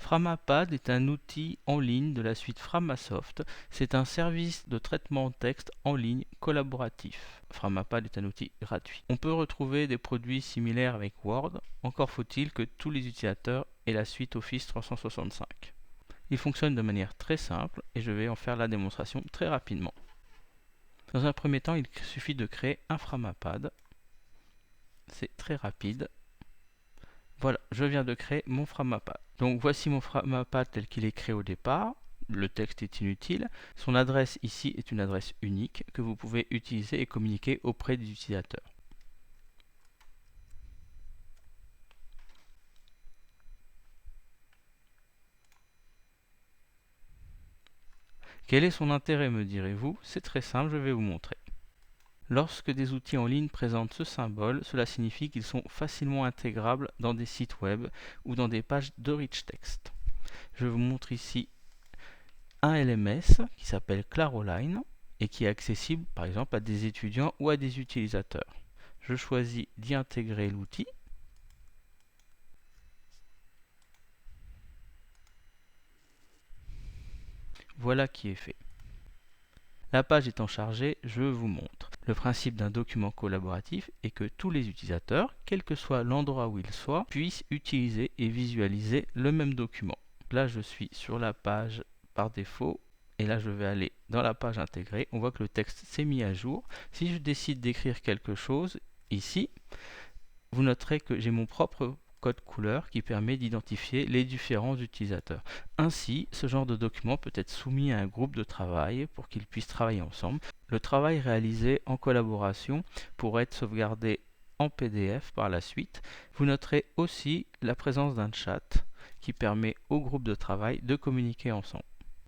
Framapad est un outil en ligne de la suite Framasoft. C'est un service de traitement de texte en ligne collaboratif. Framapad est un outil gratuit. On peut retrouver des produits similaires avec Word, encore faut-il que tous les utilisateurs aient la suite Office 365. Il fonctionne de manière très simple et je vais en faire la démonstration très rapidement. Dans un premier temps, il suffit de créer un Framapad. C'est très rapide. Voilà, je viens de créer mon Framapad. Donc voici mon Framapad tel qu'il est créé au départ. Le texte est inutile. Son adresse ici est une adresse unique que vous pouvez utiliser et communiquer auprès des utilisateurs. Quel est son intérêt, me direz-vous? C'est très simple, je vais vous montrer. Lorsque des outils en ligne présentent ce symbole, cela signifie qu'ils sont facilement intégrables dans des sites web ou dans des pages de rich text. Je vous montre ici un LMS qui s'appelle Claroline et qui est accessible par exemple à des étudiants ou à des utilisateurs. Je choisis d'y intégrer l'outil. Voilà qui est fait. La page étant chargée, je vous montre. Le principe d'un document collaboratif est que tous les utilisateurs, quel que soit l'endroit où ils soient, puissent utiliser et visualiser le même document. Là, je suis sur la page par défaut. Et là, je vais aller dans la page intégrée. On voit que le texte s'est mis à jour. Si je décide d'écrire quelque chose ici, vous noterez que j'ai mon propre code couleur qui permet d'identifier les différents utilisateurs. Ainsi, ce genre de document peut être soumis à un groupe de travail pour qu'ils puissent travailler ensemble. Le travail réalisé en collaboration pourrait être sauvegardé en PDF par la suite. Vous noterez aussi la présence d'un chat qui permet au groupe de travail de communiquer ensemble.